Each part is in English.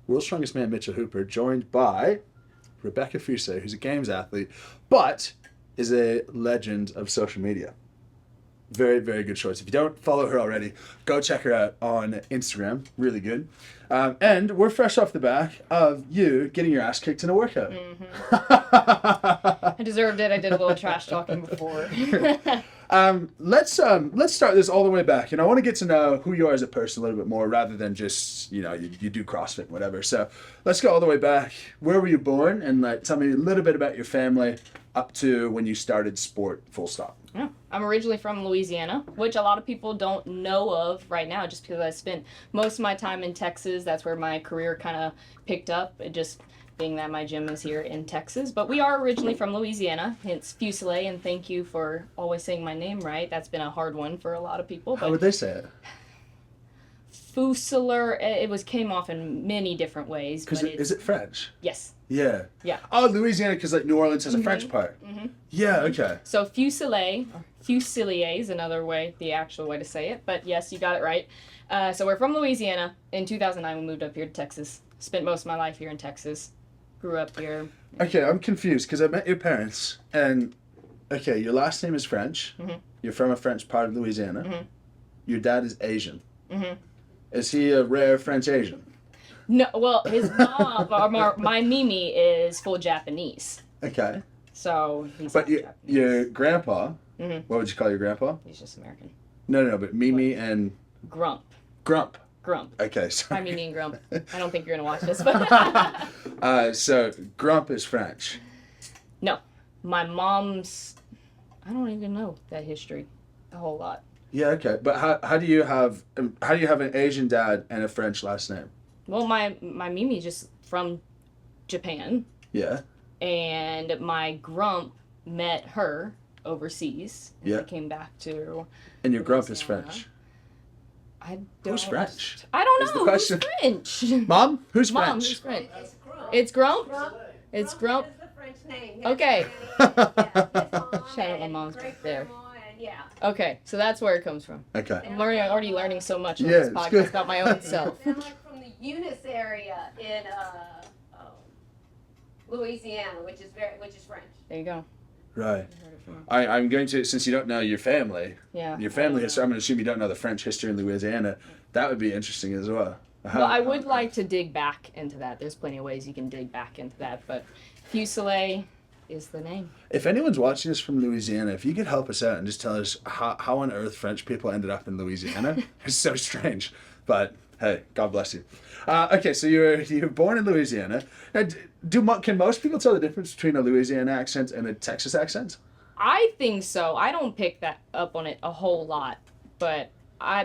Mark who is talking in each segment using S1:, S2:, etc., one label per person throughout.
S1: world's strongest man, Mitchell Hooper, joined by Rebecca Fuselier, who's a games athlete, but is a legend of social media. Very, very good choice. If you don't follow her already, go check her out on Instagram. Really good. And we're fresh off the back of you getting your ass kicked in a workout.
S2: I deserved it. I did a little trash talking before.
S1: Let's start this all the way back, and I want to get to know who you are as a person a little bit more, rather than just you do CrossFit and whatever. So let's go all the way back. Where were you born, and tell me a little bit about your family up to when you started sport. Full stop.
S2: Yeah. I'm originally from Louisiana, which a lot of people don't know of right now, just because I spent most of my time in Texas. That's where my career kind of picked up. It just being that my gym is here in Texas. But we are originally from Louisiana, hence Fuselier, and thank you for always saying my name right. That's been a hard one for a lot of people.
S1: How would they say it?
S2: Fuselier, it came off in many different ways.
S1: Because is it French?
S2: Yes.
S1: Yeah.
S2: Yeah.
S1: Oh, Louisiana, because New Orleans has a French part.
S2: Mm-hmm.
S1: Yeah, okay.
S2: So Fuselier is another way, the actual way to say it. But yes, you got it right. So we're from Louisiana. In 2009, we moved up here to Texas. Spent most of my life here in Texas. Grew up here.
S1: Okay, I'm confused because I met your parents, and okay, your last name is French.
S2: Mm-hmm.
S1: You're from a French part of Louisiana.
S2: Mm-hmm.
S1: Your dad is Asian.
S2: Mm-hmm.
S1: Is he a rare French Asian?
S2: No, well, his mom, my Mimi, is full Japanese.
S1: Okay.
S2: So he's
S1: But
S2: Japanese.
S1: your grandpa,
S2: Mm-hmm.
S1: what would you call your grandpa?
S2: He's just American.
S1: No, but Mimi and
S2: Grump.
S1: Grump.
S2: Hi,
S1: Okay, sorry.
S2: Mimi and Grump. I don't think you're going to watch this, but...
S1: So Grump is French.
S2: No. My mom's... I don't even know that history a whole lot.
S1: Yeah, okay. But how do you have an Asian dad and a French last name?
S2: Well, my Mimi's just from Japan,
S1: Yeah.
S2: and my Grump met her overseas. And
S1: Yeah.
S2: they came back to...
S1: And your Grump is
S2: Louisiana.
S1: French.
S2: I don't...
S1: Who's French?
S2: I don't
S1: Is the
S2: know.
S1: question.
S2: Who's French?
S1: Mom, who's
S2: Mom,
S1: French?
S2: who's French?
S3: It's Grump.
S2: It's Grump?
S3: Grump.
S2: It's Grump?
S3: Is the French name.
S2: Okay.
S3: Shout
S2: out my mom's back there.
S3: Yeah.
S2: Okay, so that's where it comes from.
S1: Okay.
S2: I'm already learning so much on
S1: Yeah,
S2: this
S1: it's
S2: podcast
S1: good.
S2: about my own self.
S3: I'm like from the Eunice area in Louisiana, which is French.
S2: There you go.
S1: Right.
S2: I heard it from her.
S1: I'm going to, since you don't know your family
S2: Yeah.
S1: history, I'm going to assume you don't know the French history in Louisiana. That would be interesting as well.
S2: Well, I would like to dig back into that. There's plenty of ways you can dig back into that, but Fuselier is the name.
S1: If anyone's watching us from Louisiana, if you could help us out and just tell us how on earth French people ended up in Louisiana, it's so strange. But hey, God bless you. Okay, so you're born in Louisiana. Now, can most people tell the difference between a Louisiana accent and a Texas accent?
S2: I think so. I don't pick that up on it a whole lot, but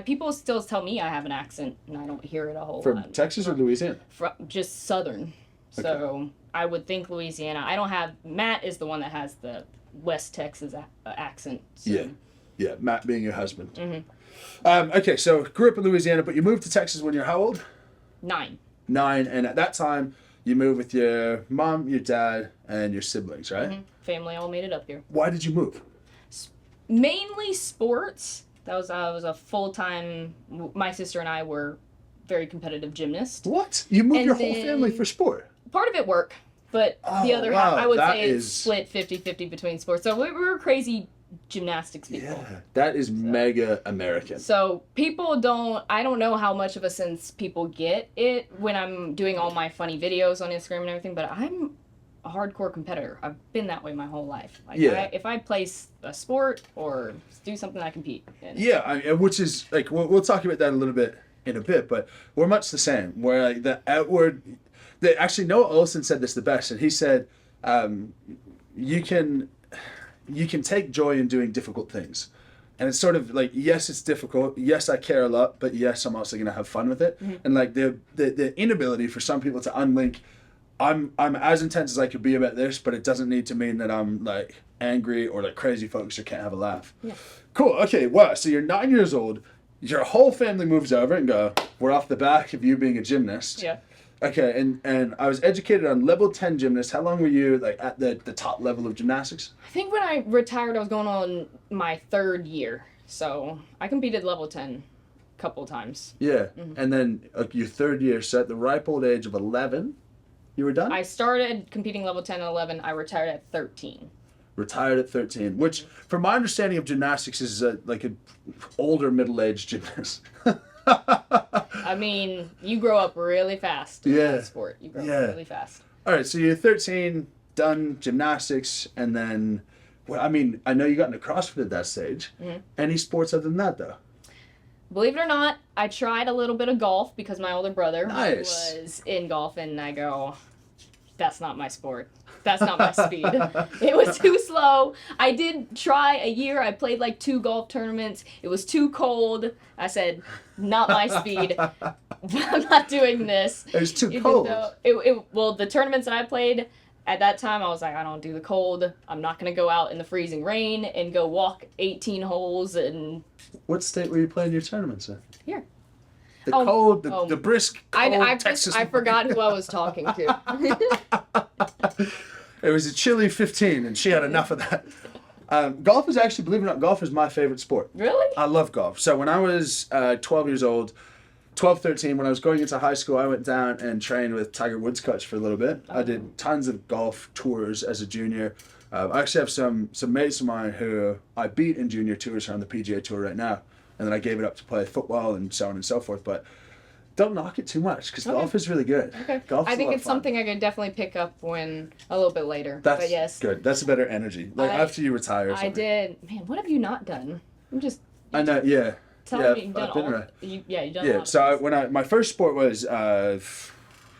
S2: people still tell me I have an accent, and I don't hear it a whole
S1: From
S2: lot.
S1: Texas or Louisiana?
S2: From just Southern. So I would think Louisiana. I don't have... Matt is the one that has the West Texas accent. So.
S1: Yeah, Matt being your husband.
S2: Mm-hmm.
S1: Okay, so grew up in Louisiana, but you moved to Texas when you're how old?
S2: 9.
S1: 9, and at that time, you moved with your mom, your dad, and your siblings, right?
S2: Mm-hmm. Family all made it up here.
S1: Why did you move?
S2: Mainly sports. That was I was a full-time... My sister and I were very competitive gymnasts.
S1: What? You moved
S2: And
S1: your whole
S2: then-
S1: family for sport?
S2: Part of it work, but the
S1: Oh,
S2: other
S1: wow,
S2: half, I would
S1: that
S2: say it's
S1: is-
S2: split 50-50 between sports. So we were crazy gymnastics people.
S1: Yeah, that is mega American.
S2: So I don't know how much of a sense people get it when I'm doing all my funny videos on Instagram and everything, but I'm a hardcore competitor. I've been that way my whole life. Like
S1: Yeah.
S2: if I play a sport or do something, I compete. And
S1: Yeah, which is like we'll talk about that a little bit in a bit, but we're much the same. Where like the outward, actually Noah Olson said this the best, and he said, you can take joy in doing difficult things. And it's sort of like, yes, it's difficult. Yes, I care a lot, but yes, I'm also gonna have fun with it.
S2: Mm-hmm.
S1: And like the inability for some people to unlink, I'm as intense as I could be about this, but it doesn't need to mean that I'm like angry or like crazy folks or can't have a laugh.
S2: Yeah.
S1: Cool. Okay. Wow. So you're 9 years old. Your whole family moves over and go, we're off the back of you being a gymnast.
S2: Yeah.
S1: Okay. And I was educated on level 10 gymnast. How long were you like at the top level of gymnastics?
S2: I think when I retired, I was going on my 3rd year. So I competed level 10 couple times.
S1: Yeah. And then your third year, so at the ripe old age of 11, you were done?
S2: I started competing level 10 and 11. I retired at 13.
S1: Retired at 13, which, from my understanding of gymnastics, is like an older middle-aged gymnast.
S2: I mean, you grow up really fast in that sport. You grow up really fast.
S1: All right, so you're 13, done gymnastics, and then, well, I mean, I know you got into CrossFit at that stage. Any sports other than that, though?
S2: Believe it or not, I tried a little bit of golf because my older brother
S1: Nice.
S2: was in golf, and I go, that's not my sport. That's not my speed. It was too slow. I did try a year. I played like 2 golf tournaments. It was too cold. I said, not my speed. I'm not doing this.
S1: It was too cold.
S2: Well, the tournaments that I played at that time, I was like, I don't do the cold. I'm not going to go out in the freezing rain and go walk 18 holes. And
S1: What state were you playing your tournaments in?
S2: here.
S1: The cold, the brisk, cold Texas.
S2: I forgot who I was talking to.
S1: It was a chilly 15, and she had enough of that. Golf is actually, believe it or not, golf is my favorite sport.
S2: Really?
S1: I love golf. So when I was 12 years old, 12, 13, when I was going into high school, I went down and trained with Tiger Woods coach for a little bit. I did tons of golf tours as a junior. I actually have some mates of mine who I beat in junior tours on the PGA Tour right now. And then I gave it up to play football and so on and so forth. But don't knock it too much, because golf is really good.
S2: Okay.
S1: Golf's
S2: I think
S1: a lot
S2: it's
S1: of fun.
S2: something I could definitely pick up when a little bit later.
S1: That's
S2: but yes,
S1: good. That's a better energy. Like after you retire or something.
S2: I did. Man, what have you not done? I'm just.
S1: I know, yeah.
S2: Telling me you've done
S1: I've been
S2: all.
S1: around.
S2: You've done.
S1: Yeah,
S2: a lot
S1: so
S2: of things.
S1: my first sport was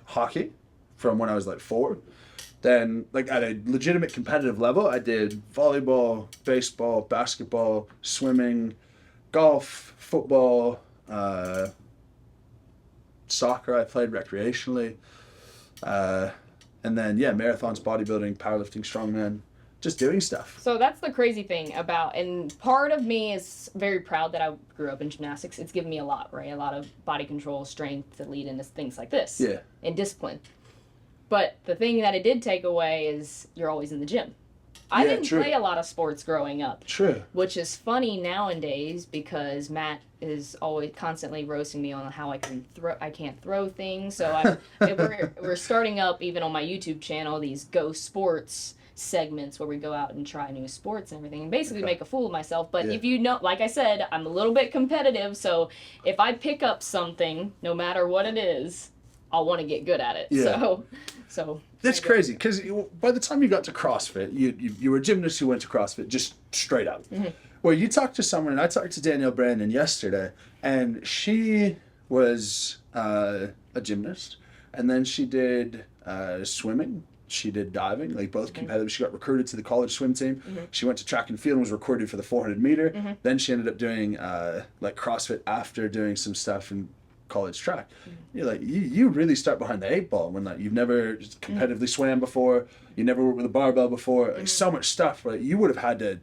S1: hockey from when I was like 4. Then, like at a legitimate competitive level, I did volleyball, baseball, basketball, swimming, golf, football, soccer. I played recreationally, and then marathons, bodybuilding, powerlifting, strongman, just doing stuff.
S2: So that's the crazy thing about, and part of me is very proud that I grew up in gymnastics. It's given me a lot, right? A lot of body control, strength to lead into things like this.
S1: Yeah.
S2: And discipline. But the thing that it did take away is you're always in the gym. I didn't play a lot of sports growing up.
S1: True.
S2: Which is funny nowadays because Matt is always constantly roasting me on how I can't throw things. So we're starting up even on my YouTube channel these Go Sports segments where we go out and try new sports and everything and basically make a fool of myself. But if you know, like I said, I'm a little bit competitive, so if I pick up something, no matter what it is, I'll want to get good at it.
S1: Yeah.
S2: So
S1: That's crazy, because by the time you got to CrossFit, you were a gymnast who went to CrossFit just straight up. Well, you talked to someone, and I talked to Danielle Brandon yesterday, and she was a gymnast, and then she did swimming. She did diving, like both competitive. She got recruited to the college swim team. She went to track and field and was recruited for the 400 meter. Then she ended up doing like CrossFit after doing some stuff in college track. You're like, you really start behind the 8 ball when like you've never competitively swam before, you never worked with a barbell before, like so much stuff. Right? You would have had to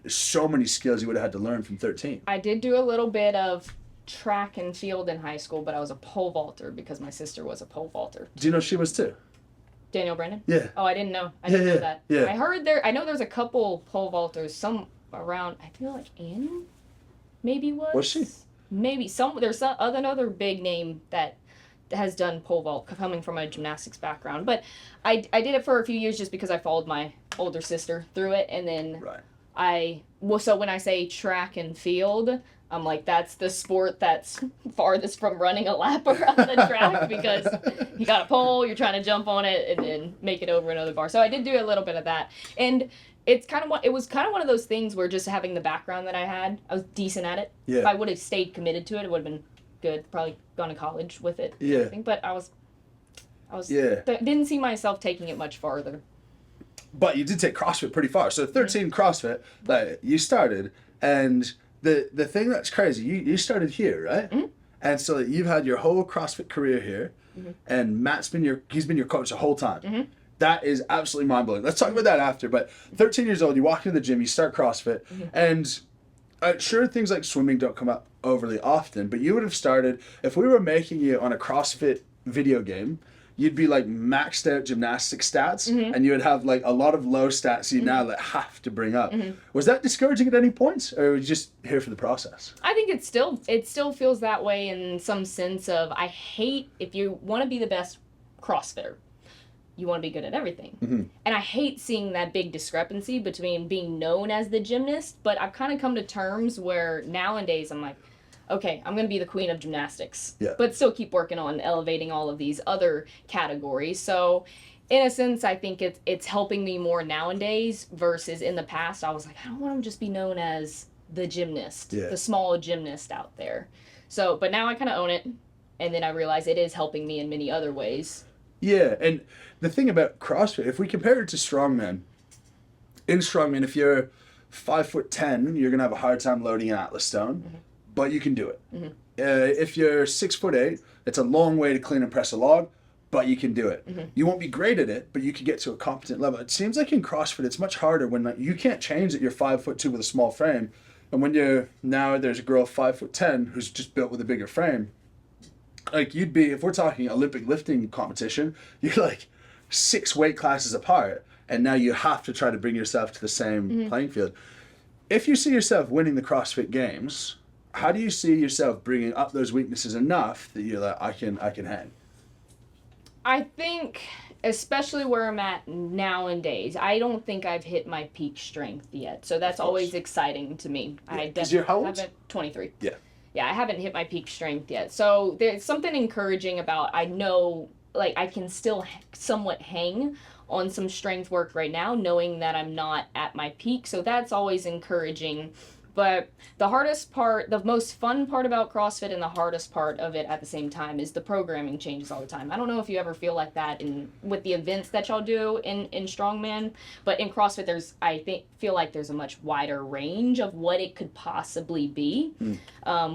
S1: so many skills you would have had to learn from 13.
S2: I did do a little bit of track and field in high school, but I was a pole vaulter because my sister was a pole vaulter.
S1: Do you know she was too?
S2: Danielle Brandon?
S1: Yeah.
S2: Oh, I didn't know. I didn't know that.
S1: Yeah.
S2: I know there's a couple pole vaulters, some around, I feel like Annie maybe was.
S1: Was she?
S2: Maybe there's another big name that has done pole vault coming from a gymnastics background. But I did it for a few years just because I followed my older sister through it, and then so when I say track and field, I'm like, that's the sport that's farthest from running a lap around the track because you got a pole, you're trying to jump on it and then make it over another bar. So I did do a little bit of that. And it was kind of one of those things where just having the background that I had, I was decent at it.
S1: Yeah.
S2: If I would have stayed committed to it, it would have been good. Probably gone to college with it.
S1: Yeah.
S2: I think, but I didn't see myself taking it much farther.
S1: But you did take CrossFit pretty far. So 13 CrossFit, like you started, and the thing that's crazy, you started here, right? And so you've had your whole CrossFit career here, and Matt's been your coach the whole time. That is absolutely mind-blowing. Let's talk about that after. But 13 years old, you walk into the gym, you start CrossFit, and sure, things like swimming don't come up overly often, but you would have started, if we were making you on a CrossFit video game, you'd be like maxed out gymnastic stats, and you would have like a lot of low stats you now like have to bring up. Was that discouraging at any point, or were you just here for the process?
S2: I think it still feels that way in some sense of, I hate, if you want to be the best CrossFitter, you want to be good at everything. And I hate seeing that big discrepancy between being known as the gymnast, but I've kind of come to terms where nowadays I'm like, okay, I'm going to be the queen of gymnastics, but still keep working on elevating all of these other categories. So in a sense, I think it's helping me more nowadays versus in the past. I was like, I don't want to just be known as the gymnast, the small gymnast out there. So, but now I kind of own it. And then I realize it is helping me in many other ways.
S1: Yeah, and the thing about CrossFit, if we compare it to strongman, in strongman, if you're 5'10", you're gonna have a hard time loading an Atlas stone, but you can do it. If you're 6'8", it's a long way to clean and press a log, but you can do it. You won't be great at it, but you can get to a competent level. It seems like in CrossFit, it's much harder when like, you can't change that you're 5'2" with a small frame, and when you're now there's a girl 5'10" who's just built with a bigger frame. Like you'd be, if we're talking Olympic lifting competition, you're like 6 weight classes apart, and now you have to try to bring yourself to the same playing field. If you see yourself winning the CrossFit Games, how do you see yourself bringing up those weaknesses enough that you're like, I can hang?
S2: I think, especially where I'm at nowadays, I don't think I've hit my peak strength yet. So that's always exciting to me.
S1: Yeah.
S2: I
S1: 'Cause you're how old?
S2: haven't 23.
S1: Yeah,
S2: I haven't hit my peak strength yet. So there's something encouraging about, I know, like, I can still somewhat hang on some strength work right now, knowing that I'm not at my peak. So that's always encouraging. But the hardest part, the most fun part about CrossFit and the hardest part of it at the same time is the programming changes all the time. I don't know if you ever feel like that with the events that y'all do in strongman, but in CrossFit feel like there's a much wider range of what it could possibly be,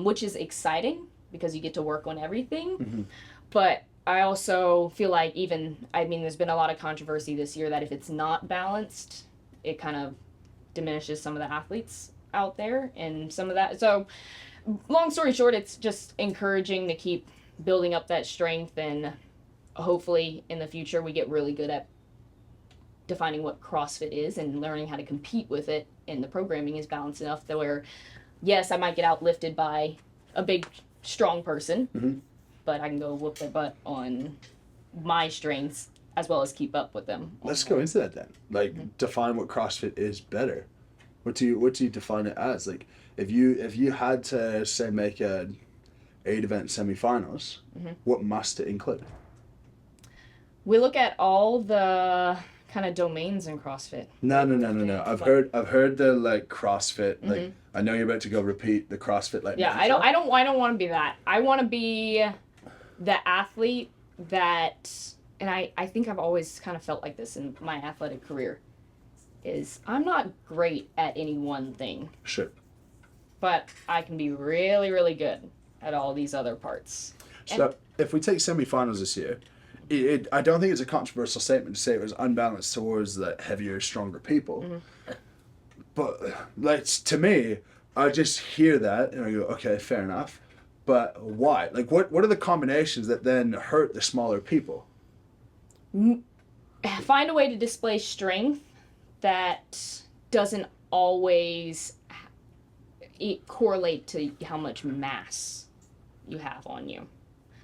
S2: which is exciting because you get to work on everything. But I also feel like there's been a lot of controversy this year that if it's not balanced, it kind of diminishes some of the athletes out there and some of that. So long story short, it's just encouraging to keep building up that strength, and hopefully in the future we get really good at defining what CrossFit is and learning how to compete with it, and the programming is balanced enough that where, yes, I might get outlifted by a big strong person, but I can go whoop their butt on my strengths as well as keep up with them.
S1: Let's go into that then. Like define what CrossFit is better. What do you define it as? Like, if you had to say make a 8-event semifinals, what must it include?
S2: We look at all the kind of domains in CrossFit.
S1: No. I've heard the like CrossFit. Like, I know you're about to go repeat the CrossFit. Like,
S2: yeah, I don't want to be that. I want to be the athlete that, and I think I've always kind of felt like this in my athletic career, is I'm not great at any one thing.
S1: Sure.
S2: But I can be really, really good at all these other parts.
S1: So if we take semifinals this year, I don't think it's a controversial statement to say it was unbalanced towards the heavier, stronger people. But like, to me, I just hear that and I go, okay, fair enough. But why? Like, what are the combinations that then hurt the smaller people?
S2: Find a way to display strength that doesn't always correlate to how much mass you have on you.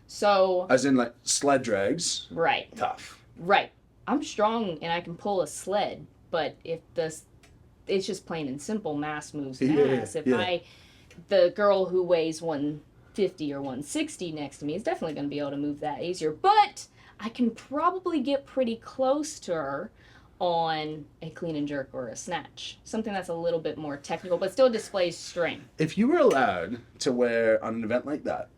S2: So,
S1: as in like sled drags.
S2: Right.
S1: Tough.
S2: Right. I'm strong and I can pull a sled, but if it's just plain and simple, mass moves mass. The girl who weighs 150 or 160 next to me is definitely going to be able to move that easier, but I can probably get pretty close to her on a clean and jerk or a snatch. Something that's a little bit more technical, but still displays strength.
S1: If you were allowed to wear on an event like that,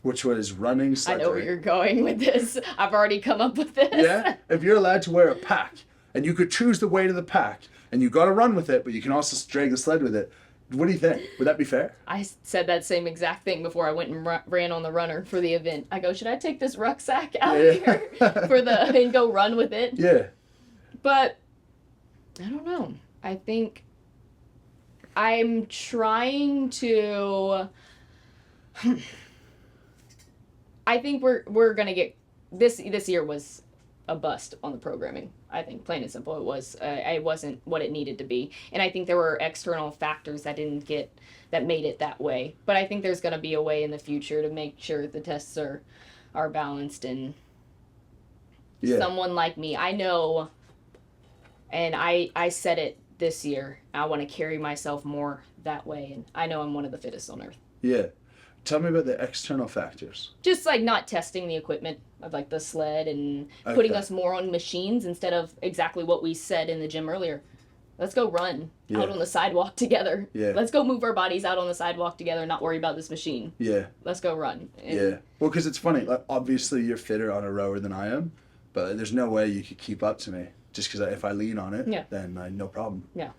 S1: which was running sled
S2: I know where you're going with this. I've already come up with this.
S1: Yeah? If you're allowed to wear a pack, and you could choose the weight of the pack, and you got to run with it, but you can also drag the sled with it, what do you think? Would that be fair?
S2: I said that same exact thing before I went and ran on the runner for the event. I go, should I take this rucksack out here and go run with it?
S1: Yeah.
S2: But I don't know. I think I'm trying to. I think we're gonna get this year was a bust on the programming. I think, plain and simple, it wasn't what it needed to be. And I think there were external factors that made it that way. But I think there's going to be a way in the future to make sure the tests are balanced. And someone like me, I know, and I said it this year, I want to carry myself more that way. And I know I'm one of the fittest on earth.
S1: Yeah. Tell me about the external factors.
S2: Just like not testing the equipment of like the sled and putting us more on machines instead of exactly what we said in the gym earlier. Let's go run out on the sidewalk together. Yeah. Let's go move our bodies out on the sidewalk together and not worry about this machine. Yeah. Let's go run.
S1: Yeah. Well, because it's funny. Like, obviously, you're fitter on a rower than I am, but there's no way you could keep up to me. Just because if I lean on it, then no problem. Yeah.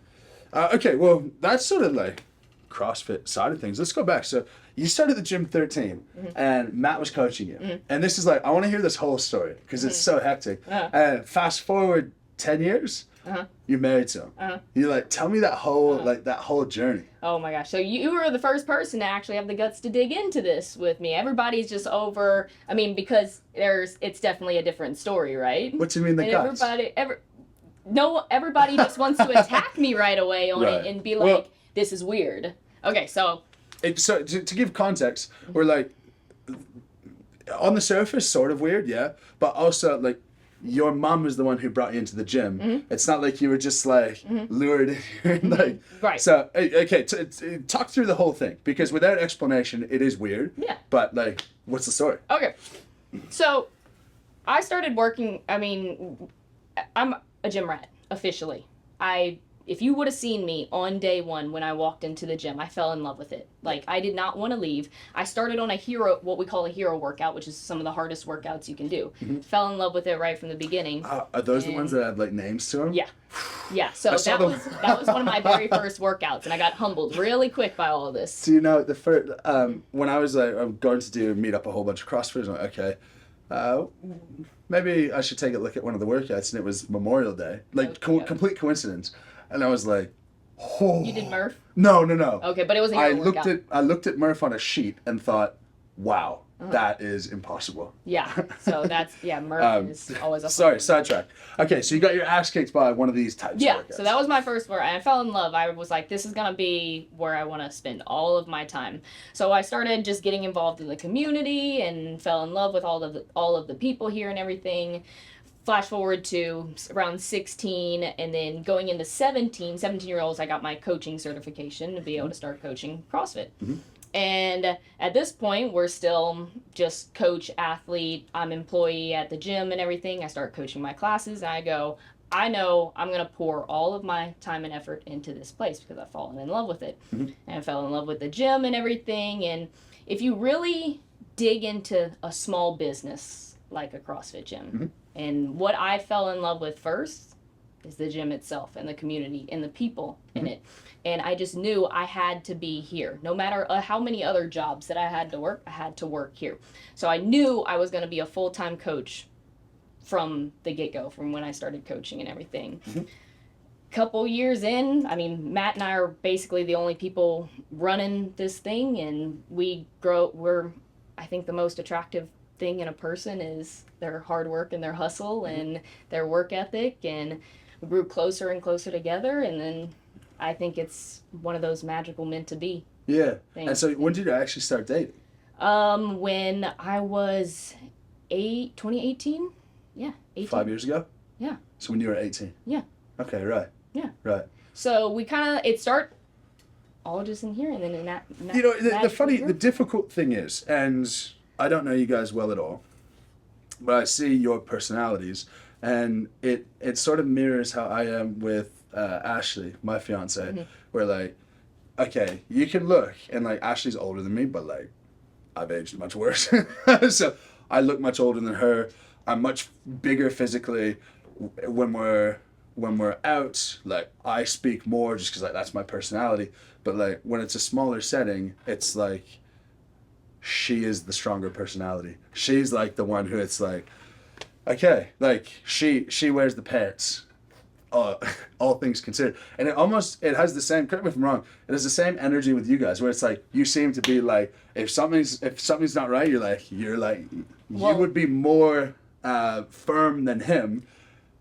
S1: Okay, well, that's sort of like CrossFit side of things. Let's go back. So you started the gym 13, and Matt was coaching you. And this is like, I want to hear this whole story because it's so hectic. And fast forward 10 years, you're married to him. You're like, tell me that whole journey.
S2: Oh my gosh. So you were the first person to actually have the guts to dig into this with me. Everybody's just over, I mean, because it's definitely a different story, right?
S1: What do you mean the guts?
S2: Everybody just wants to attack me right away on it and be like, this is weird. Okay, so
S1: to give context, we're like, on the surface, sort of weird, yeah, but also like, your mom was the one who brought you into the gym. It's not like you were just like lured in, like
S2: right.
S1: So okay, talk through the whole thing, because without explanation, it is weird. Yeah. But like, what's the story?
S2: Okay, so I started working. I mean, I'm a gym rat officially. If you would have seen me on day one when I walked into the gym, I fell in love with it. Like, I did not want to leave. I started on what we call a hero workout, which is some of the hardest workouts you can do. Fell in love with it right from the beginning.
S1: Are those the ones that have like names to them?
S2: Yeah. Yeah, so that was one of my very first workouts, and I got humbled really quick by all of this.
S1: Do you know, the first, when I was like, I'm going to meet up a whole bunch of CrossFitters, I'm like, okay, maybe I should take a look at one of the workouts, and it was Memorial Day. Like, complete coincidence. And I was like, oh.
S2: You did Murph?
S1: No.
S2: Okay, but it was a hero workout.
S1: I looked at Murph on a sheet and thought, wow, that is impossible.
S2: Yeah, so Murph is always a
S1: Sorry, sidetrack. Okay, so you got your ass kicked by one of these types of workouts.
S2: So that was my first workout. I fell in love. I was like, this is going to be where I want to spend all of my time. So I started just getting involved in the community and fell in love with all of the people here and everything. Flash forward to around 16, and then going into 17-year-olds, I got my coaching certification to be able to start coaching CrossFit. And at this point, we're still just coach, athlete, I'm employee at the gym and everything. I start coaching my classes, and I go, I know I'm going to pour all of my time and effort into this place because I've fallen in love with it. And I fell in love with the gym and everything. And if you really dig into a small business like a CrossFit gym, and what I fell in love with first is the gym itself and the community and the people in it. And I just knew I had to be here. No matter how many other jobs that I had to work here. So I knew I was going to be a full-time coach from the get-go, from when I started coaching and everything. Couple years in, I mean, Matt and I are basically the only people running this thing, and we're, I think, the most attractive thing in a person is their hard work and their hustle and their work ethic, and we grew closer and closer together, and then I think it's one of those magical meant to be things.
S1: And so when did you actually start dating?
S2: When I was 2018. 18.
S1: 5 years ago?
S2: Yeah.
S1: So when you were 18?
S2: Yeah.
S1: Okay, right.
S2: Yeah.
S1: Right.
S2: So we it started all just in here, and then in that
S1: you know, the difficult thing is, and I don't know you guys well at all, but I see your personalities, and it sort of mirrors how I am with Ashley, my fiance, where like, okay, you can look, and like Ashley's older than me, but like, I've aged much worse. So I look much older than her. I'm much bigger physically. When we're out, like, I speak more just because like that's my personality. But like when it's a smaller setting, it's like, she is the stronger personality. She's like the one who it's like, okay, like she wears the pants all things considered. And it has the same, correct me if I'm wrong, it has the same energy with you guys, where it's like, you seem to be like, if something's not right, you would be more firm than him,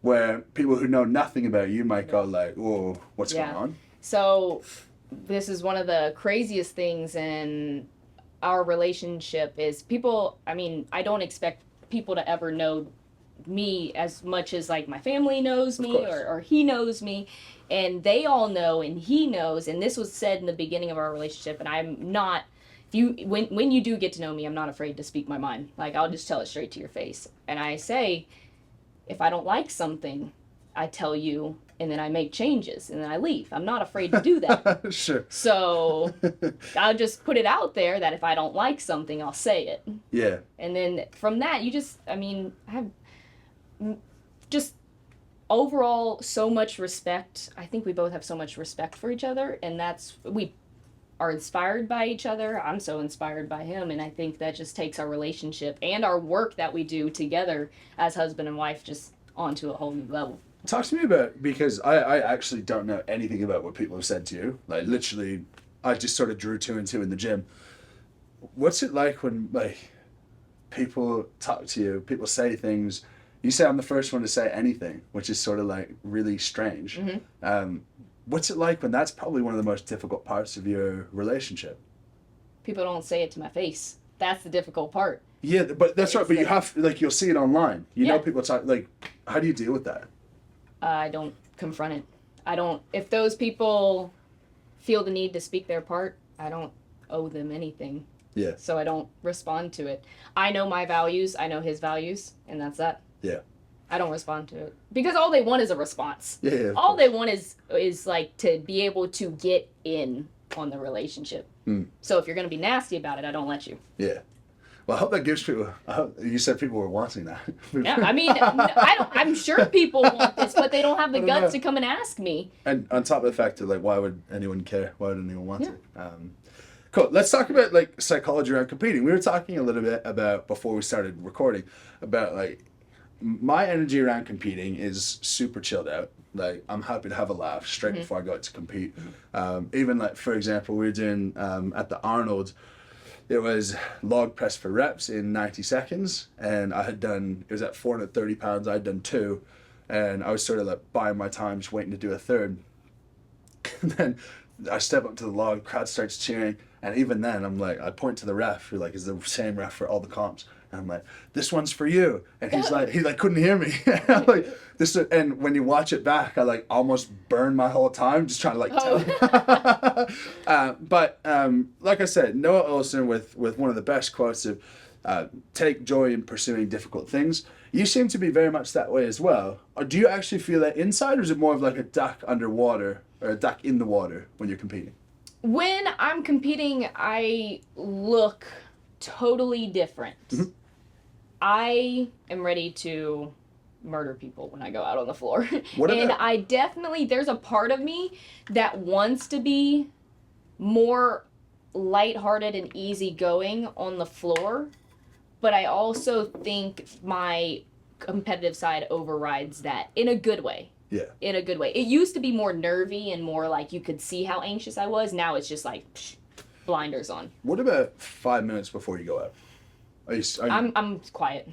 S1: where people who know nothing about you might go like, whoa, what's going on?
S2: So this is one of the craziest things in our relationship is people, I mean, I don't expect people to ever know me as much as like my family knows me or he knows me, and they all know and he knows, and this was said in the beginning of our relationship, and I'm not, when you do get to know me, I'm not afraid to speak my mind. Like, I'll just tell it straight to your face. And I say, if I don't like something, I tell you, and then I make changes, and then I leave. I'm not afraid to do that.
S1: Sure.
S2: So I'll just put it out there that if I don't like something, I'll say it.
S1: Yeah.
S2: And then from that, you just, I mean, have just overall so much respect. I think we both have so much respect for each other, and we are inspired by each other. I'm so inspired by him, and I think that just takes our relationship and our work that we do together as husband and wife just onto a whole new level.
S1: Talk to me about, because I actually don't know anything about what people have said to you. Like, literally, I just sort of drew 2 and 2 in the gym. What's it like when, like, people talk to you, people say things, you say I'm the first one to say anything, which is sort of like really strange. Mm-hmm. What's it like when that's probably one of the most difficult parts of your relationship?
S2: People don't say it to my face. That's the difficult part.
S1: Yeah, but that's right. But you have, like, you'll see it online. You know, people talk, like, how do you deal with that?
S2: I don't confront it. If those people feel the need to speak their part, I don't owe them anything.
S1: Yeah.
S2: So I don't respond to it. I know my values, I know his values, and that's that.
S1: Yeah.
S2: I don't respond to it. Because all they want is a response.
S1: Yeah.
S2: All they want is like to be able to get in on the relationship. Mm. So if you're going to be nasty about it, I don't let you.
S1: Yeah. Well, I hope that gives people. You said people were wanting that.
S2: Yeah, I mean, I'm sure people want this, but they don't have the guts to come and ask me.
S1: And on top of the fact that, like, why would anyone care? Why would anyone want it? Cool. Let's talk about, like, psychology around competing. We were talking a little bit about, before we started recording, about, like, my energy around competing is super chilled out. Like, I'm happy to have a laugh straight before I go out to compete. Even, like, for example, we were doing at the Arnold. It was log press for reps in 90 seconds, and it was at 430 pounds, I'd done 2, and I was sort of like buying my time, just waiting to do a third. And then I step up to the log, crowd starts cheering, and even then I'm like, I point to the ref, who like is the same ref for all the comps, and I'm like, this one's for you, and he couldn't hear me. Like, and when you watch it back, I like almost burned my whole time just trying to like tell him. But like I said, Noah Olson with one of the best quotes of take joy in pursuing difficult things. You seem to be very much that way as well. Or do you actually feel that inside, or is it more of like a duck underwater or a duck in the water when you're competing?
S2: When I'm competing, I look totally different. Mm-hmm. I am ready to murder people when I go out on the floor. I definitely, there's a part of me that wants to be more lighthearted and easygoing on the floor, but I also think my competitive side overrides that in a good way.
S1: Yeah.
S2: In a good way. It used to be more nervy and more like you could see how anxious I was. Now it's just like blinders on.
S1: What about 5 minutes before you go out?
S2: I'm quiet.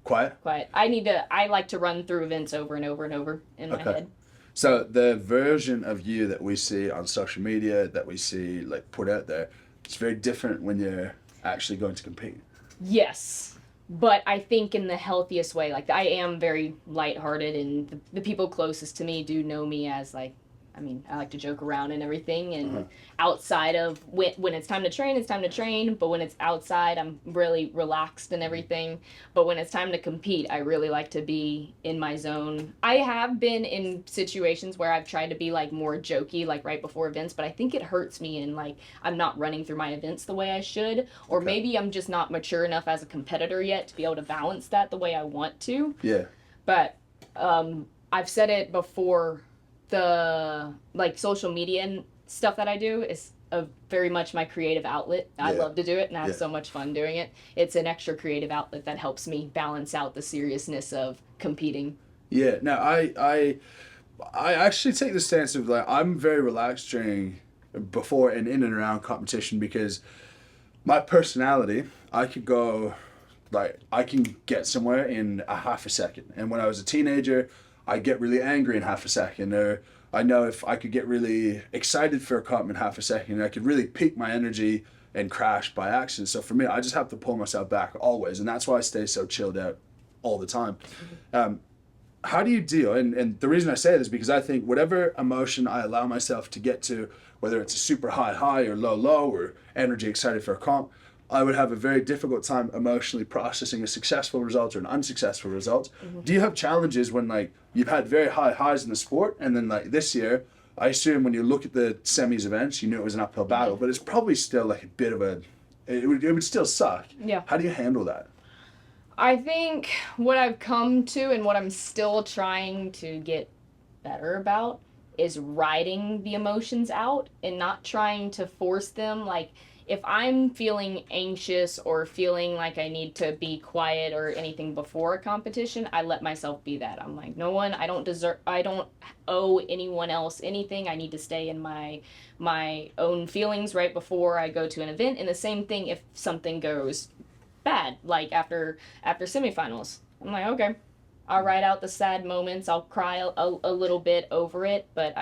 S1: Quiet?
S2: Quiet. I like to run through events over and over and over in my head.
S1: So the version of you that we see on social media, that we see like put out there, it's very different when you're actually going to compete.
S2: Yes. But I think in the healthiest way. Like, I am very lighthearted, and the people closest to me do know me as, like, I mean, I like to joke around and everything, and outside of when it's time to train, it's time to train, but when it's outside, I'm really relaxed and everything. But when it's time to compete, I really like to be in my zone. I have been in situations where I've tried to be, like, more jokey, like, right before events, but I think it hurts me, and, like, I'm not running through my events the way I should, or maybe I'm just not mature enough as a competitor yet to be able to balance that the way I want to.
S1: Yeah.
S2: But I've said it before, the like social media and stuff that I do is very much my creative outlet. I love to do it, and I have so much fun doing it. It's an extra creative outlet that helps me balance out the seriousness of competing.
S1: Yeah. Now, I actually take the stance of like I'm very relaxed before and in and around competition because my personality, I could go like I can get somewhere in a half a second. And when I was a teenager, I get really angry in half a second. Or I know if I could get really excited for a comp in half a second, I could really peak my energy and crash by accident. So for me, I just have to pull myself back always, and that's why I stay so chilled out all the time. How do you deal? And the reason I say this is because I think whatever emotion I allow myself to get to, whether it's a super high or low or energy excited for a comp, I would have a very difficult time emotionally processing a successful result or an unsuccessful result. Do you have challenges when like you've had very high highs in the sport, and then like this year, I assume when you look at the semis events, you knew it was an uphill battle, but it's probably still like a bit of it would still suck.
S2: Yeah.
S1: How do you handle that?
S2: I think what I've come to and what I'm still trying to get better about is riding the emotions out and not trying to force them. Like, if I'm feeling anxious or feeling like I need to be quiet or anything before a competition, I let myself be that. I'm like, I don't owe anyone else anything. I need to stay in my own feelings right before I go to an event. And the same thing if something goes bad, like after semifinals. I'm like, okay, I'll write out the sad moments. I'll cry a little bit over it, but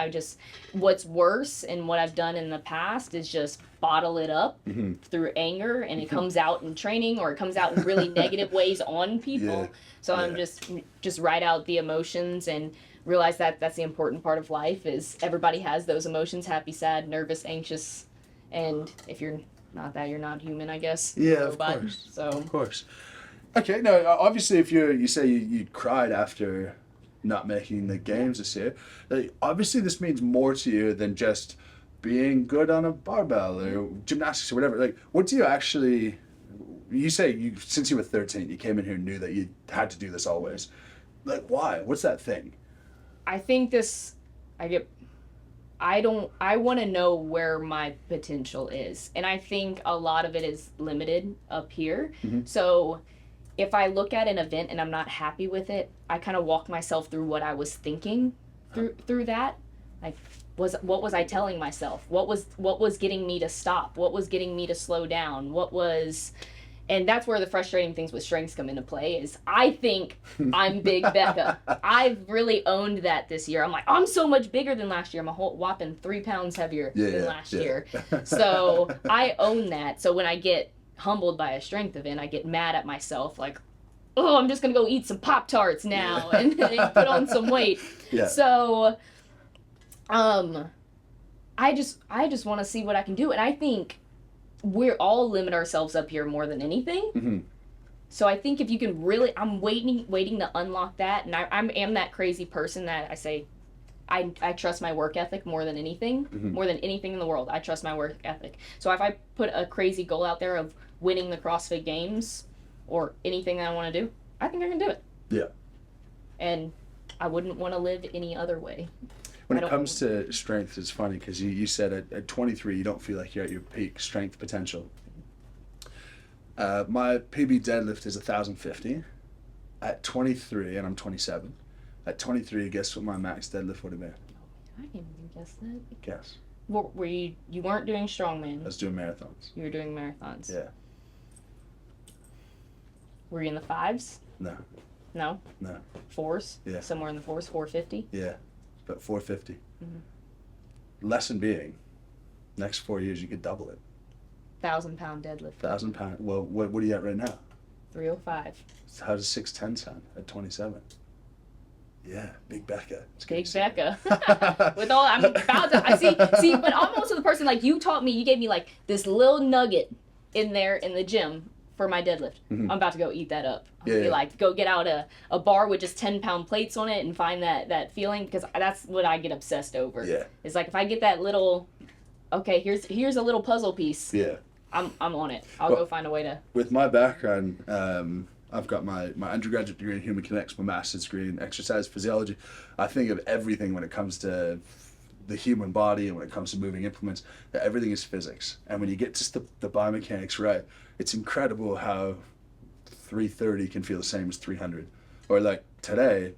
S2: what's worse and what I've done in the past is just bottle it up through anger, and it comes out in training or it comes out in really negative ways on people.
S1: Yeah.
S2: So I'm just write out the emotions and realize that that's the important part of life is everybody has those emotions: happy, sad, nervous, anxious, and if you're not that, you're not human, I guess.
S1: Yeah, of course.
S2: So
S1: of course. Okay, no, obviously if you say you cried after not making the games this year, like, obviously this means more to you than just being good on a barbell or gymnastics or whatever. Like, what do you actually, you say since you were 13, you came in here and knew that you had to do this always. Like, why? What's that thing?
S2: I think I want to know where my potential is. And I think a lot of it is limited up here. So if I look at an event and I'm not happy with it, I kind of walk myself through what I was thinking through that. Like, what was I telling myself? What was getting me to stop? What was getting me to slow down? And that's where the frustrating things with strengths come into play is I think I'm Big Becca. I've really owned that this year. I'm like, I'm so much bigger than last year. I'm a whole whopping 3 pounds heavier than last year. So I own that. So when I get humbled by a strength event, I get mad at myself like, oh, I'm just going to go eat some Pop-Tarts now and put on some weight.
S1: Yeah.
S2: So I just want to see what I can do. And I think we're all limit ourselves up here more than anything. So I think if you can really, I'm waiting to unlock that. And I am that crazy person that I say, I trust my work ethic more than anything, more than anything in the world. I trust my work ethic. So if I put a crazy goal out there of winning the CrossFit Games or anything that I want to do, I think I can do it.
S1: Yeah.
S2: And I wouldn't want to live any other way.
S1: When it comes to strength, it's funny because you said at 23 you don't feel like you're at your peak strength potential. My PB deadlift is 1,050 at 23, and I'm 27. At 23, guess what my max deadlift would have been?
S2: I didn't even guess that.
S1: Guess.
S2: Were you weren't doing strongman?
S1: I was doing marathons.
S2: You were doing marathons.
S1: Yeah.
S2: Were you in the 5s?
S1: No.
S2: No?
S1: No.
S2: 4s?
S1: Yeah.
S2: Somewhere in the 4s, 450?
S1: Yeah. About 450. Lesson being, next 4 years you could double it.
S2: 1,000-pound deadlift.
S1: 1,000 pound. Well, what are you at right now?
S2: 305.
S1: So how does 610 sound at 27? Yeah, Big Becca.
S2: Big Becca. With all, I'm about to, see, but I'm also the person, like, you taught me, you gave me, like, this little nugget in there in the gym for my deadlift. I'm about to go eat that up. I'm gonna be like, go get out a bar with just 10-pound plates on it and find that feeling, because that's what I get obsessed over.
S1: Yeah.
S2: It's like, if I get that little, okay, here's a little puzzle piece.
S1: Yeah.
S2: I'm on it. I'll go find a way to.
S1: With my background, I've got my undergraduate degree in human kinetics, my master's degree in exercise physiology. I think of everything when it comes to the human body and when it comes to moving implements, that everything is physics. And when you get just the biomechanics right, it's incredible how 330 can feel the same as 300. Or like today,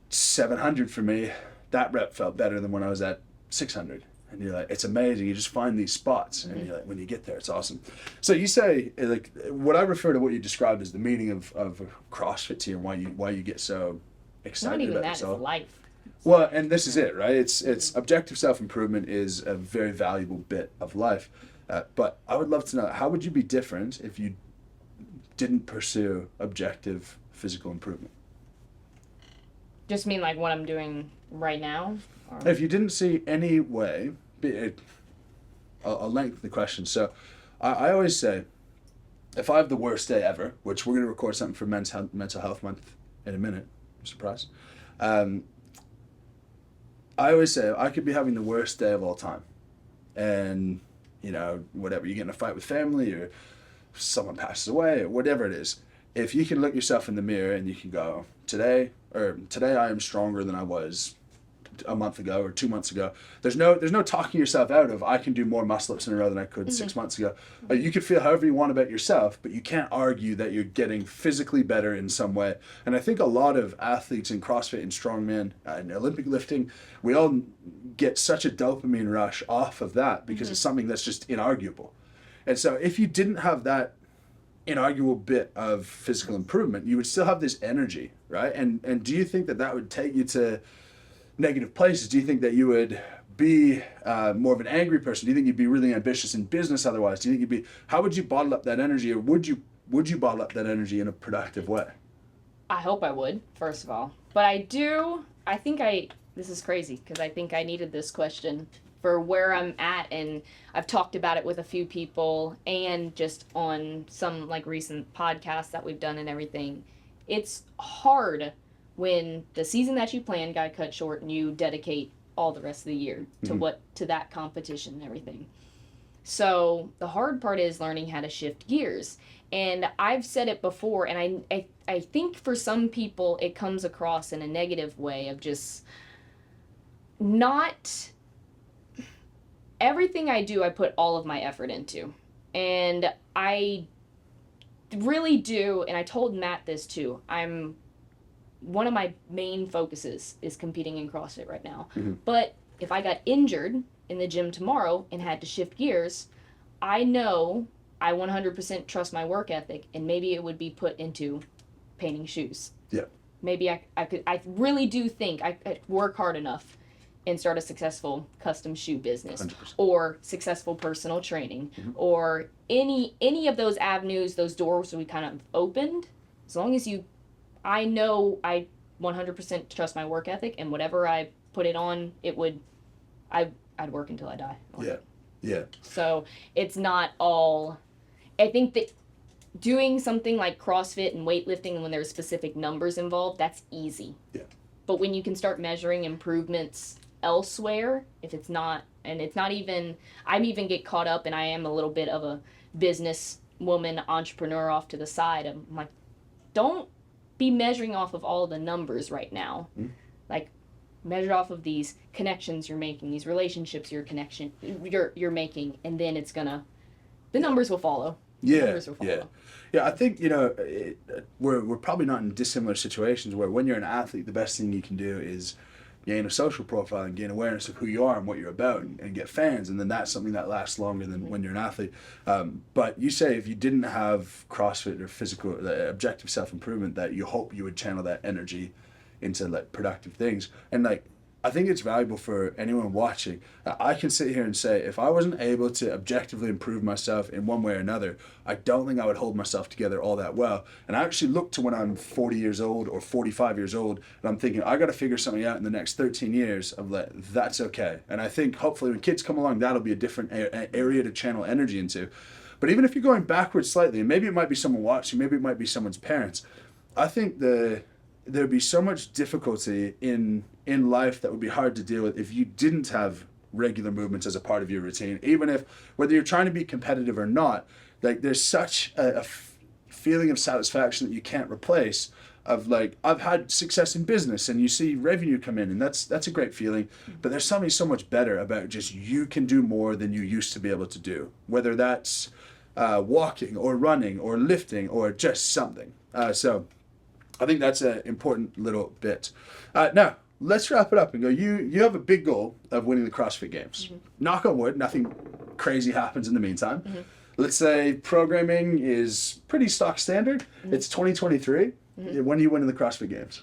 S1: 700 for me, that rep felt better than when I was at 600. And you're like, it's amazing. You just find these spots, and you're like, when you get there, it's awesome. So you say, like, what I refer to what you described as the meaning of CrossFit to you, and why you get so excited
S2: Not even
S1: about
S2: that,
S1: yourself.
S2: it's life.
S1: Well, and this is it, right? It's objective self-improvement is a very valuable bit of life. But I would love to know, how would you be different if you didn't pursue objective physical improvement?
S2: Just mean like what I'm doing right now? Or?
S1: If you didn't see any way, I'll lengthen the question. So I always say, if I have the worst day ever, which we're going to record something for Mental Health Month in a minute, surprise. I always say, I could be having the worst day of all time. And, you know, whatever, you get in a fight with family or someone passes away or whatever it is. If you can look yourself in the mirror and you can go, today I am stronger than I was a month ago or 2 months ago. There's no talking yourself out of, I can do more muscle ups in a row than I could 6 months ago. You can feel however you want about yourself, but you can't argue that you're getting physically better in some way. And I think a lot of athletes in CrossFit and strongman and Olympic lifting, we all get such a dopamine rush off of that because it's something that's just inarguable. And so if you didn't have that inarguable bit of physical improvement, you would still have this energy, right? And do you think that would take you to negative places? Do you think that you would be more of an angry person? Do you think you'd be really ambitious in business otherwise? Do you think how would you bottle up that energy, or would you bottle up that energy in a productive way?
S2: I hope I would, first of all. But this is crazy because I think I needed this question for where I'm at, and I've talked about it with a few people and just on some like recent podcasts that we've done and everything. It's hard when the season that you planned got cut short and you dedicate all the rest of the year to that competition and everything. So the hard part is learning how to shift gears. And I've said it before, and I think for some people it comes across in a negative way of just not everything I do, I put all of my effort into. And I really do, and I told Matt this too, one of my main focuses is competing in CrossFit right now. But if I got injured in the gym tomorrow and had to shift gears, I know I 100% trust my work ethic, and maybe it would be put into painting shoes.
S1: Yeah.
S2: Maybe I really do think I could work hard enough and start a successful custom shoe business
S1: 100%.
S2: or successful personal training or any of those avenues, those doors we kind of opened. As long as I know I 100% trust my work ethic, and whatever I put it on, I'd work until I die.
S1: Yeah.
S2: So it's not all, I think that doing something like CrossFit and weightlifting, and when there's specific numbers involved, that's easy.
S1: Yeah.
S2: But when you can start measuring improvements elsewhere, if it's not, and it's not even, I even get caught up, and I am a little bit of a business woman, entrepreneur off to the side. I'm like, don't be measuring off of all the numbers right now. Like, measure off of these connections you're making, these relationships you're making, and then the numbers will follow.
S1: Yeah. I think, we're probably not in dissimilar situations where when you're an athlete, the best thing you can do is gain a social profile and gain awareness of who you are and what you're about, and get fans, and then that's something that lasts longer than when you're an athlete. But you say if you didn't have CrossFit or physical objective self-improvement, that you hope you would channel that energy into like productive things. And like, I think it's valuable for anyone watching. I can sit here and say, if I wasn't able to objectively improve myself in one way or another, I don't think I would hold myself together all that well. And I actually look to when I'm 40 years old or 45 years old, and I'm thinking, I got to figure something out in the next 13 years of like, that's okay. And I think hopefully when kids come along, that'll be a different area to channel energy into. But even if you're going backwards slightly, and maybe it might be someone watching, maybe it might be someone's parents, I think there'd be so much difficulty in life that would be hard to deal with if you didn't have regular movements as a part of your routine. Even if, whether you're trying to be competitive or not, like there's such a feeling of satisfaction that you can't replace, of like, I've had success in business and you see revenue come in, and that's a great feeling. But there's something so much better about just, you can do more than you used to be able to do, whether that's walking or running or lifting or just something. So I think that's an important little bit. Now, let's wrap it up and go. You have a big goal of winning the CrossFit Games. Knock on wood, nothing crazy happens in the meantime. Let's say programming is pretty stock standard. It's 2023. When are you winning the CrossFit Games?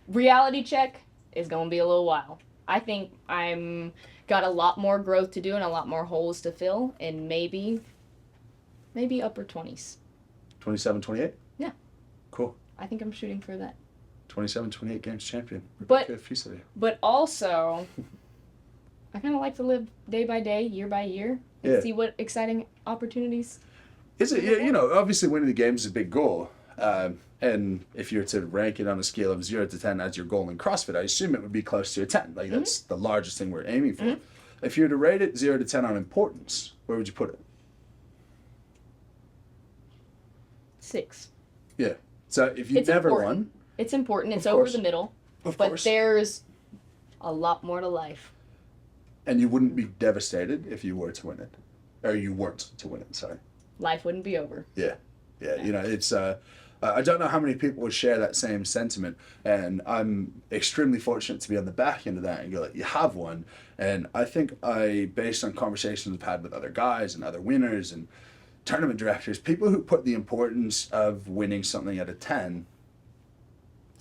S2: Reality check is going to be a little while. I think I'm got a lot more growth to do and a lot more holes to fill, and maybe upper 20s.
S1: 27, 28?
S2: Yeah.
S1: Cool.
S2: I think I'm shooting for that.
S1: 27, 28 Games champion.
S2: But
S1: Fuselier.
S2: But also, I kind of like to live day by day, year by year, and see what exciting opportunities.
S1: Is it? You know, obviously winning the games is a big goal. And if you're to rank it on a scale of 0 to 10 as your goal in CrossFit, I assume it would be close to a 10. Like that's the largest thing we're aiming for. If you were to rate it 0 to 10 on importance, where would you put it?
S2: 6.
S1: Yeah. So if you never won,
S2: it's important. It's
S1: Of
S2: over
S1: course.
S2: the middle.
S1: Of
S2: But
S1: course.
S2: there's a lot more to life.
S1: And you wouldn't be devastated if you were to win it, or you weren't to win it. Sorry.
S2: Life wouldn't be over.
S1: Yeah. You know, it's. I don't know how many people would share that same sentiment, and I'm extremely fortunate to be on the back end of that and go, like, you have won. And I think based on conversations I've had with other guys and other winners and tournament directors, people who put the importance of winning something at a 10,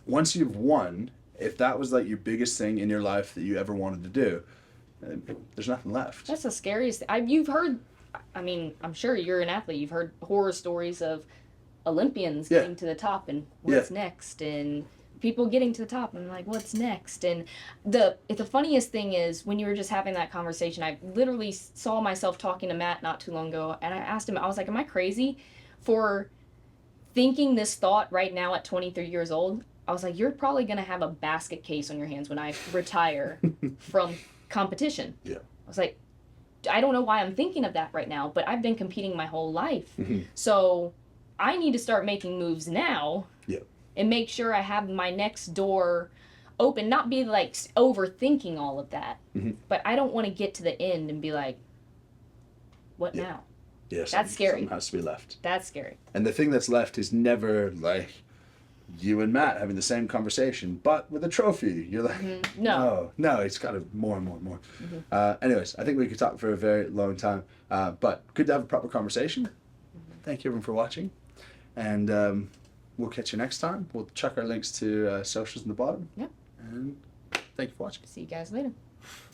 S1: once you've won, if that was like your biggest thing in your life that you ever wanted to do, there's nothing left.
S2: That's the scariest thing. You've heard, I mean, I'm sure you're an athlete. You've heard horror stories of Olympians getting to the top and what's next, and people getting to the top and like, what's next? And the funniest thing is when you were just having that conversation, I literally saw myself talking to Matt not too long ago, and I asked him, I was like, am I crazy for thinking this thought right now at 23 years old? I was like, you're probably going to have a basket case on your hands when I retire from competition.
S1: Yeah.
S2: I was like, I don't know why I'm thinking of that right now, but I've been competing my whole life. So I need to start making moves now and make sure I have my next door open, not be like overthinking all of that. But I don't want to get to the end and be like, what now?
S1: Yeah,
S2: That's scary.
S1: Something has to be left.
S2: That's scary.
S1: And the thing that's left is never like you and Matt having the same conversation, but with a trophy. You're like, no, it's kind of more and more and more. Anyways, I think we could talk for a very long time, but good to have a proper conversation. Thank you everyone for watching, and we'll catch you next time. We'll chuck our links to socials in the bottom.
S2: Yep.
S1: And thank you for watching.
S2: See you guys later.